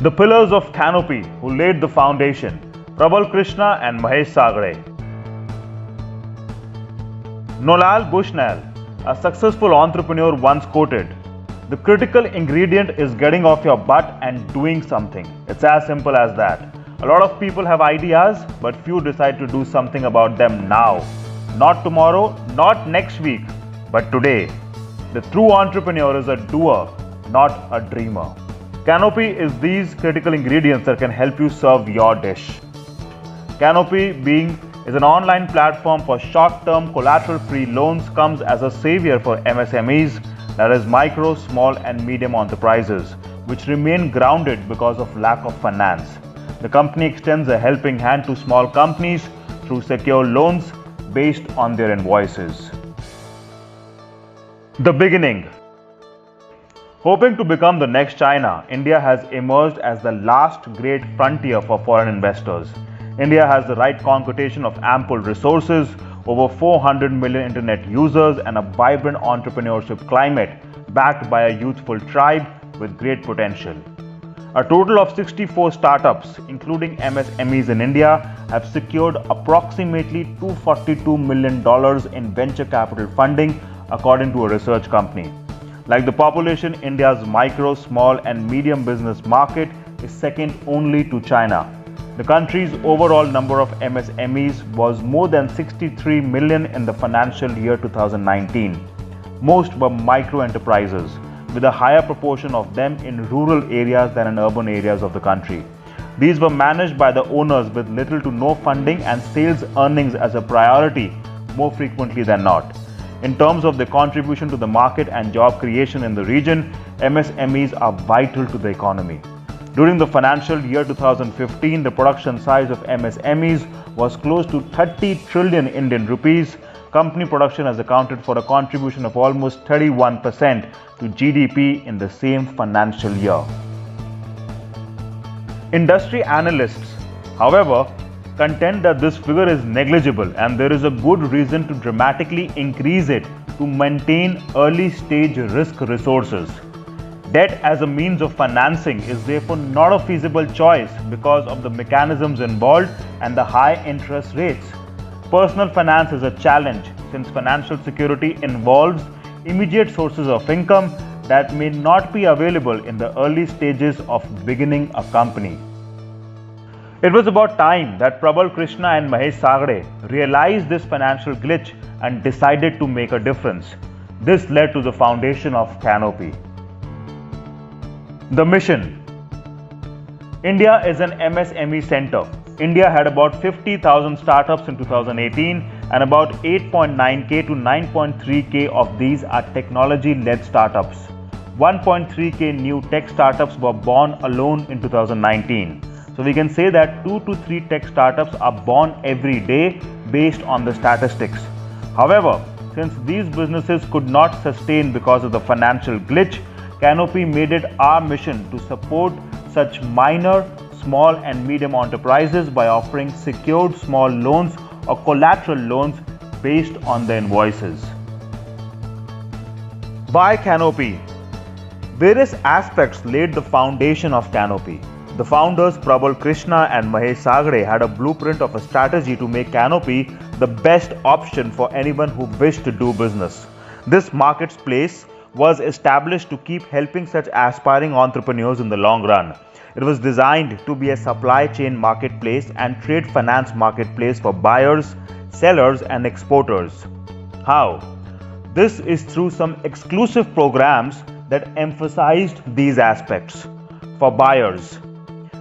The pillars of Canopy, who laid the foundation, Prabal Krishna and Mahesh Sagre. Nolal Bushnell, a successful entrepreneur, once quoted, "The critical ingredient is getting off your butt and doing something." It's as simple as that. A lot of people have ideas, but few decide to do something about them now. Not tomorrow, not next week, but today. The true entrepreneur is a doer, not a dreamer. Canopy is these critical ingredients that can help you serve your dish. Canopy is an online platform for short-term collateral-free loans, comes as a savior for MSMEs, that is micro, small and medium enterprises, which remain grounded because of lack of finance. The company extends a helping hand to small companies through secure loans based on their invoices. The beginning. Hoping to become the next China, India has emerged as the last great frontier for foreign investors. India has the right concoction of ample resources, over 400 million internet users, and a vibrant entrepreneurship climate backed by a youthful tribe with great potential. A total of 64 startups, including MSMEs in India, have secured approximately $242 million in venture capital funding, according to a research company. Like the population, India's micro, small and medium business market is second only to China. The country's overall number of MSMEs was more than 63 million in the financial year 2019. Most were micro enterprises, with a higher proportion of them in rural areas than in urban areas of the country. These were managed by the owners with little to no funding and sales earnings as a priority more frequently than not. In terms of their contribution to the market and job creation in the region, MSMEs are vital to the economy. During the financial year 2015, the production size of MSMEs was close to 30 trillion Indian rupees. Company production has accounted for a contribution of almost 31% to GDP in the same financial year. Industry analysts, however, contend that this figure is negligible and there is a good reason to dramatically increase it to maintain early stage risk resources. Debt as a means of financing is therefore not a feasible choice because of the mechanisms involved and the high interest rates. Personal finance is a challenge since financial security involves immediate sources of income that may not be available in the early stages of beginning a company. It was about time that Prabal Krishna and Mahesh Sagre realized this financial glitch and decided to make a difference. This led to the foundation of Canopy. The mission. India is an MSME center. India had about 50,000 startups in 2018 and about 8.9k to 9.3k of these are technology-led startups. 1.3k new tech startups were born alone in 2019. So we can say that 2 to 3 tech startups are born every day based on the statistics. However, since these businesses could not sustain because of the financial glitch, Canopy made it our mission to support such minor, small and medium enterprises by offering secured small loans or collateral loans based on the invoices. Why Canopy? Various aspects laid the foundation of Canopy. The founders Prabal Krishna and Mahesh Sagre had a blueprint of a strategy to make Canopy the best option for anyone who wished to do business. This marketplace was established to keep helping such aspiring entrepreneurs in the long run. It was designed to be a supply chain marketplace and trade finance marketplace for buyers, sellers and exporters. How? This is through some exclusive programs that emphasized these aspects. For buyers,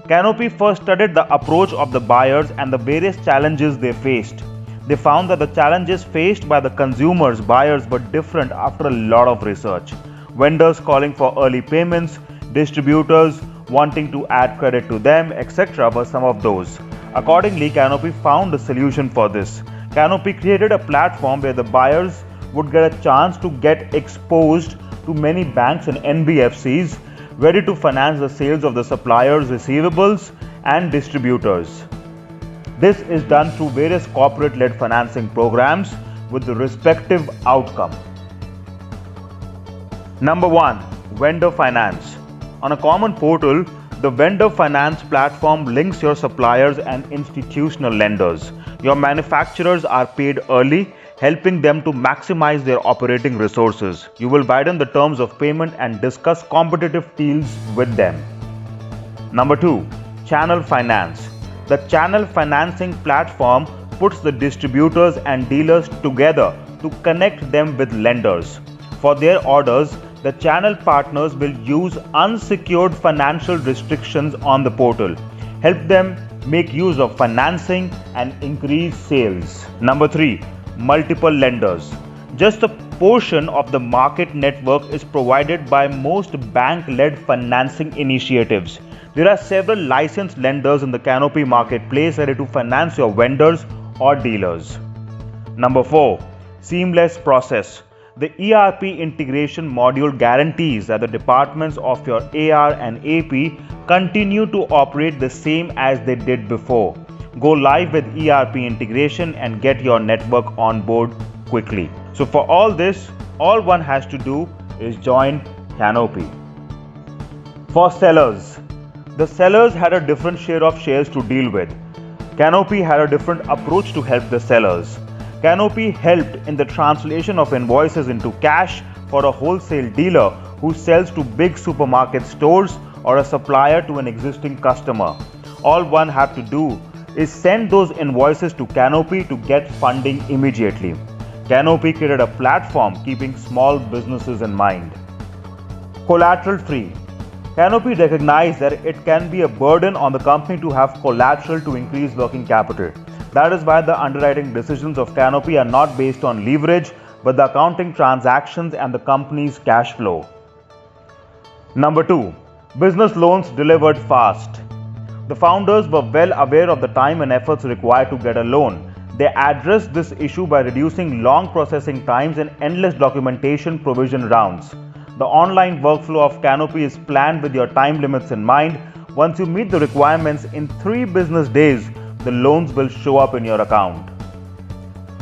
Canopy first studied the approach of the buyers and the various challenges they faced. They found that the challenges faced by the consumers, buyers were different after a lot of research. Vendors calling for early payments, distributors wanting to add credit to them, etc. were some of those. Accordingly, Canopy found a solution for this. Canopy created a platform where the buyers would get a chance to get exposed to many banks and NBFCs ready to finance the sales of the suppliers' receivables and distributors. This is done through various corporate-led financing programs with the respective outcome. Number 1. Vendor finance. On a common portal, The vendor finance platform links your suppliers and institutional lenders. Your manufacturers are paid early, helping them to maximize their operating resources. You will widen the terms of payment and discuss competitive deals with them. Number 2. Channel Finance. The channel financing platform puts the distributors and dealers together to connect them with lenders. For their orders, the channel partners will use unsecured financial restrictions on the portal, help them make use of financing and increase sales. Number 3. Multiple lenders. Just a portion of the market network is provided by most bank-led financing initiatives. There are several licensed lenders in the Canopy marketplace ready to finance your vendors or dealers. Number 4. Seamless process. The ERP integration module guarantees that the departments of your AR and AP continue to operate the same as they did before. Go live with ERP integration and get your network on board quickly. So for all this, all one has to do is join Canopy. For sellers, the sellers had a different share of shares to deal with. Canopy had a different approach to help the sellers. Canopy helped in the translation of invoices into cash for a wholesale dealer who sells to big supermarket stores or a supplier to an existing customer. All one had to do is send those invoices to Canopy to get funding immediately. Canopy created a platform keeping small businesses in mind. Collateral free. Canopy recognized that it can be a burden on the company to have collateral to increase working capital. That is why the underwriting decisions of Canopy are not based on leverage, but the accounting transactions and the company's cash flow. Number 2. Business loans delivered fast. The founders were well aware of the time and efforts required to get a loan. They addressed this issue by reducing long processing times and endless documentation provision rounds. The online workflow of Canopy is planned with your time limits in mind. Once you meet the requirements in 3 business days, the loans will show up in your account.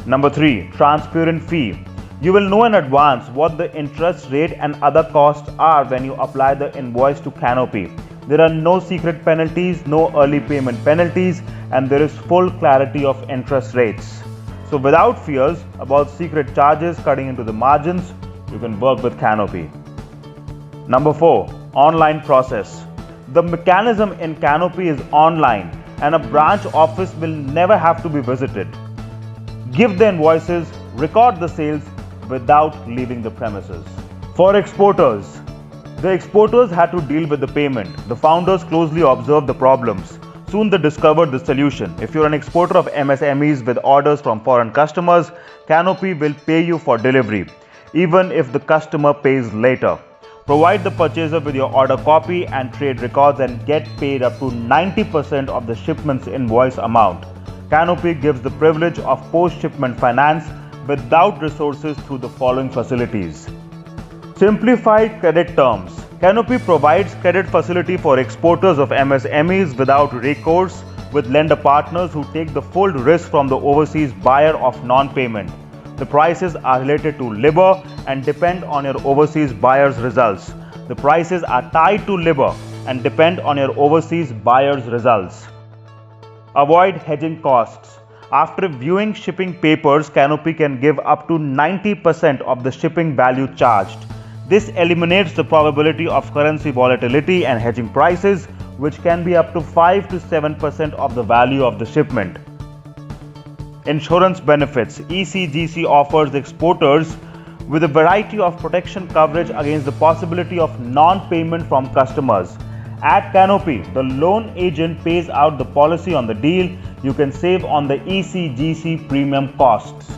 Number 3. Transparent fee. You will know in advance what the interest rate and other costs are when you apply the invoice to Canopy. There are no secret penalties, no early payment penalties, and there is full clarity of interest rates. So without fears about secret charges cutting into the margins, you can work with Canopy. Number 4. Online process. The mechanism in Canopy is online, and a branch office will never have to be visited. Give the invoices, record the sales without leaving the premises. For exporters, the exporters had to deal with the payment. The founders closely observed the problems. Soon they discovered the solution. If you're an exporter of MSMEs with orders from foreign customers, Canopy will pay you for delivery, even if the customer pays later. Provide the purchaser with your order copy and trade records and get paid up to 90% of the shipment's invoice amount. Canopy gives the privilege of post-shipment finance without resources through the following facilities. Simplified credit terms. Canopy provides credit facility for exporters of MSMEs without recourse, with lender partners who take the full risk from the overseas buyer of non-payment. The prices are related to LIBOR and depend on your overseas buyer's results. The prices are tied to LIBOR and depend on your overseas buyer's results. Avoid hedging costs. After viewing shipping papers, Canopy can give up to 90% of the shipping value charged. This eliminates the probability of currency volatility and hedging prices, which can be up to 5 to 7% of the value of the shipment. Insurance benefits. ECGC offers exporters with a variety of protection coverage against the possibility of non-payment from customers. At Canopy, the loan agent pays out the policy on the deal. You can save on the ECGC premium costs.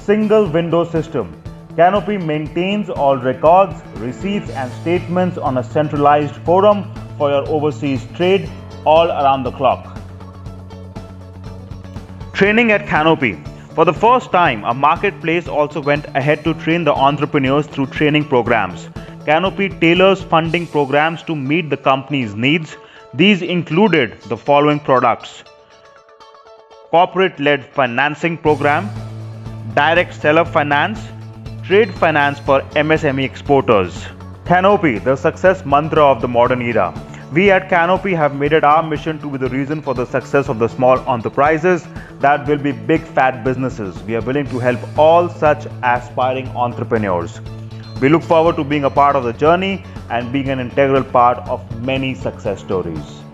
Single window system. Canopy maintains all records, receipts and statements on a centralized forum for your overseas trade all around the clock. Training at Canopy. For the first time, a marketplace also went ahead to train the entrepreneurs through training programs. Canopy tailors funding programs to meet the company's needs. These included the following products: corporate-led financing program, direct seller finance, trade finance for MSME exporters. Canopy, the success mantra of the modern era. We at Canopy have made it our mission to be the reason for the success of the small enterprises that will be big fat businesses. We are willing to help all such aspiring entrepreneurs. We look forward to being a part of the journey and being an integral part of many success stories.